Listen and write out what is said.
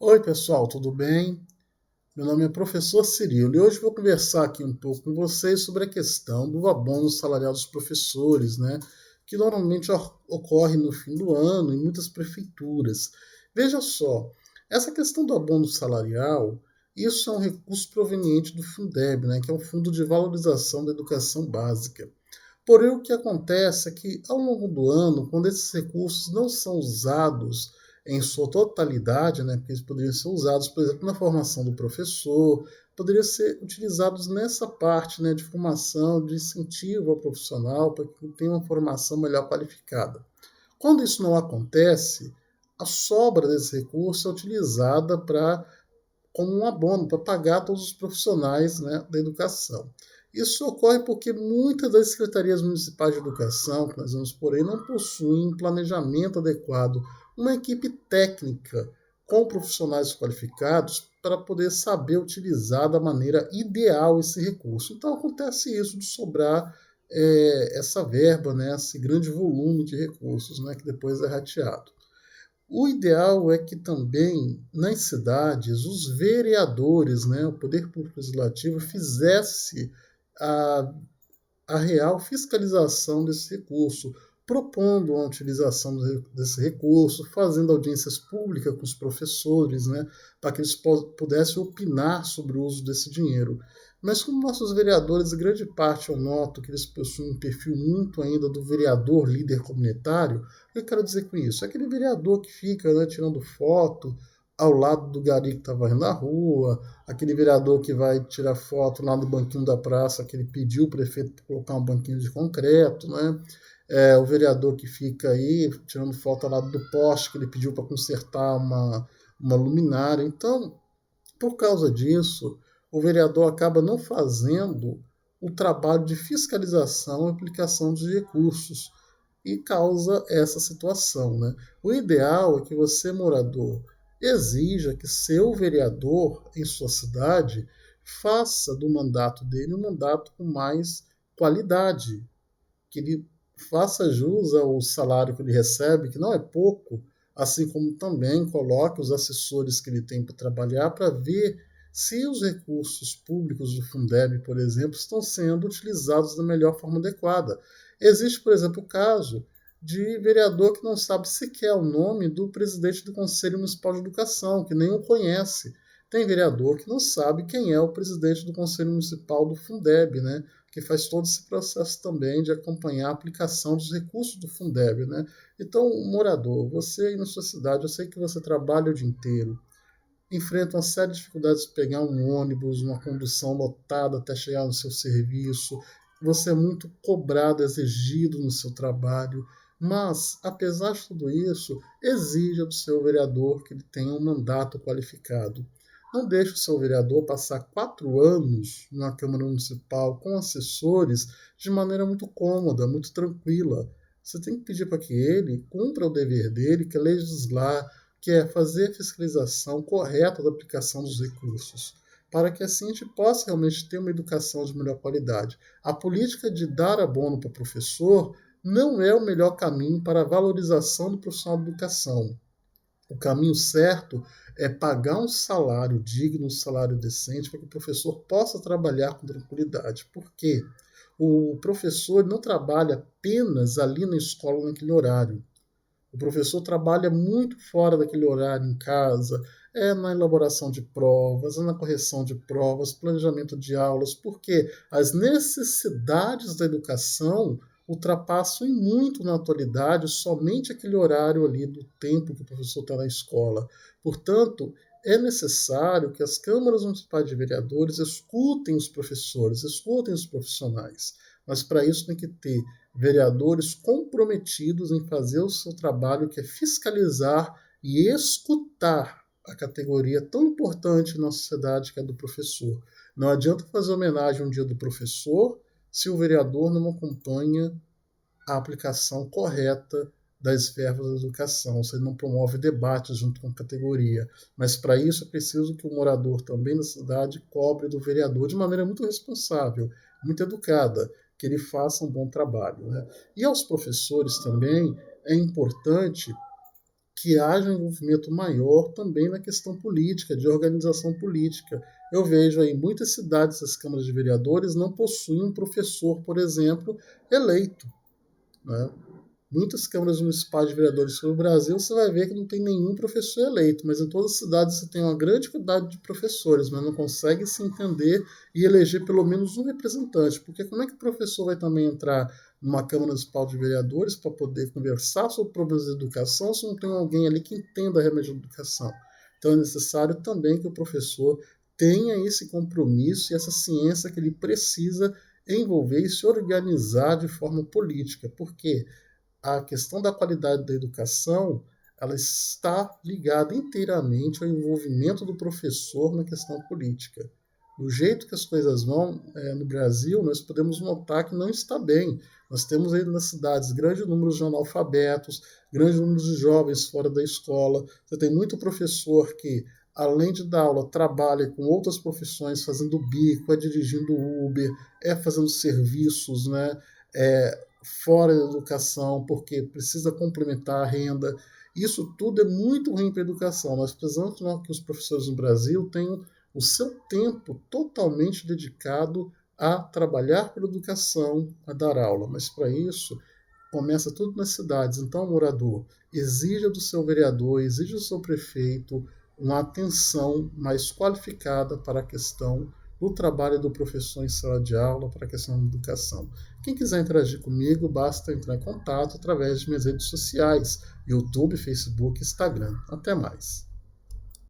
Oi, pessoal, tudo bem? Meu nome é professor Cirilo e hoje vou conversar aqui um pouco com vocês sobre a questão do abono salarial dos professores, né? Que normalmente ocorre no fim do ano em muitas prefeituras. Veja só, essa questão do abono salarial, isso é um recurso proveniente do Fundeb, né? Que é um Fundo de Valorização da Educação Básica. Porém, o que acontece é que, ao longo do ano, quando esses recursos não são usados em sua totalidade, né, porque eles poderiam ser usados, por exemplo, na formação do professor, poderiam ser utilizados nessa parte, né, de formação, de incentivo ao profissional para que tenha uma formação melhor qualificada. Quando isso não acontece, a sobra desse recurso é utilizada para como um abono para pagar todos os profissionais, né, da educação. Isso ocorre porque muitas das secretarias municipais de educação que nós vamos por aí não possuem um planejamento adequado, uma equipe técnica com profissionais qualificados para poder saber utilizar da maneira ideal esse recurso. Então acontece isso de sobrar essa verba, né, esse grande volume de recursos, né, que depois é rateado. O ideal é que também nas cidades os vereadores, né, o poder público legislativo, fizesse a, a real fiscalização desse recurso, propondo a utilização desse recurso, fazendo audiências públicas com os professores, né, para que eles pudessem opinar sobre o uso desse dinheiro. Mas como nossos vereadores, grande parte eu noto que eles possuem um perfil muito ainda do vereador líder comunitário, o que eu quero dizer com isso? É aquele vereador que fica, né, tirando foto ao lado do gari que está varrendo na rua, aquele vereador que vai tirar foto lá no banquinho da praça, que ele pediu o prefeito para colocar um banquinho de concreto, né? O vereador que fica aí tirando foto ao lado do poste, que ele pediu para consertar uma luminária. Então, por causa disso, o vereador acaba não fazendo o trabalho de fiscalização e aplicação dos recursos e causa essa situação. Né? O ideal é que você, morador, exija que seu vereador em sua cidade faça do mandato dele um mandato com mais qualidade, que ele faça jus ao salário que ele recebe, que não é pouco, assim como também coloque os assessores que ele tem para trabalhar para ver se os recursos públicos do Fundeb, por exemplo, estão sendo utilizados da melhor forma adequada. Existe, por exemplo, o caso de vereador que não sabe sequer o nome do presidente do Conselho Municipal de Educação, que nem o conhece. Tem vereador que não sabe quem é o presidente do Conselho Municipal do Fundeb, né? Que faz todo esse processo também de acompanhar a aplicação dos recursos do Fundeb, né? Então, morador, você aí na sua cidade, eu sei que você trabalha o dia inteiro, enfrenta uma série de dificuldades de pegar um ônibus, uma condução lotada até chegar no seu serviço, você é muito cobrado, exigido no seu trabalho, mas, apesar de tudo isso, exija do seu vereador que ele tenha um mandato qualificado. Não deixe o seu vereador passar 4 anos na Câmara Municipal com assessores de maneira muito cômoda, muito tranquila. Você tem que pedir para que ele cumpra o dever dele, que é legislar, que é fazer a fiscalização correta da aplicação dos recursos, para que assim a gente possa realmente ter uma educação de melhor qualidade. A política de dar abono para o professor não é o melhor caminho para a valorização do profissional de educação. O caminho certo é pagar um salário digno, um salário decente, para que o professor possa trabalhar com tranquilidade. Por quê? O professor não trabalha apenas ali na escola naquele horário. O professor trabalha muito fora daquele horário em casa, é na elaboração de provas, é na correção de provas, planejamento de aulas, porque as necessidades da educação ultrapassam em muito na atualidade somente aquele horário ali do tempo que o professor está na escola. Portanto, é necessário que as câmaras municipais de vereadores escutem os professores, escutem os profissionais. Mas para isso tem que ter vereadores comprometidos em fazer o seu trabalho, que é fiscalizar e escutar a categoria tão importante na sociedade que é do professor. Não adianta fazer homenagem a um dia do professor se o vereador não acompanha a aplicação correta das verbas da educação, se ele não promove debates junto com a categoria. Mas para isso é preciso que o morador também da cidade cobre do vereador de maneira muito responsável, muito educada, que ele faça um bom trabalho. Né? E aos professores também é importante que haja um envolvimento maior também na questão política, de organização política. Eu vejo aí muitas cidades, as câmaras de vereadores não possuem um professor, por exemplo, eleito, né? Muitas câmaras municipais de vereadores no Brasil, você vai ver que não tem nenhum professor eleito, mas em todas as cidades você tem uma grande quantidade de professores, mas não consegue se entender e eleger pelo menos um representante, porque como é que o professor vai também entrar numa Câmara Municipal de Vereadores para poder conversar sobre problemas de educação se não tem alguém ali que entenda realmente a educação? Então é necessário também que o professor tenha esse compromisso e essa ciência que ele precisa envolver e se organizar de forma política, porque a questão da qualidade da educação ela está ligada inteiramente ao envolvimento do professor na questão política. Do jeito que as coisas vão no Brasil, nós podemos notar que não está bem. Nós temos aí nas cidades grande número de analfabetos, grande número de jovens fora da escola. Você tem muito professor que, além de dar aula, trabalha com outras profissões, fazendo bico, dirigindo Uber, fazendo serviços, né? Fora da educação, porque precisa complementar a renda. Isso tudo é muito ruim para a educação. Nós precisamos que os professores no Brasil tenham o seu tempo totalmente dedicado a trabalhar pela educação, a dar aula. Mas para isso, começa tudo nas cidades. Então, morador, exija do seu vereador, exija do seu prefeito uma atenção mais qualificada para a questão do trabalho do professor em sala de aula, para a questão da educação. Quem quiser interagir comigo, basta entrar em contato através de minhas redes sociais, YouTube, Facebook, Instagram. Até mais.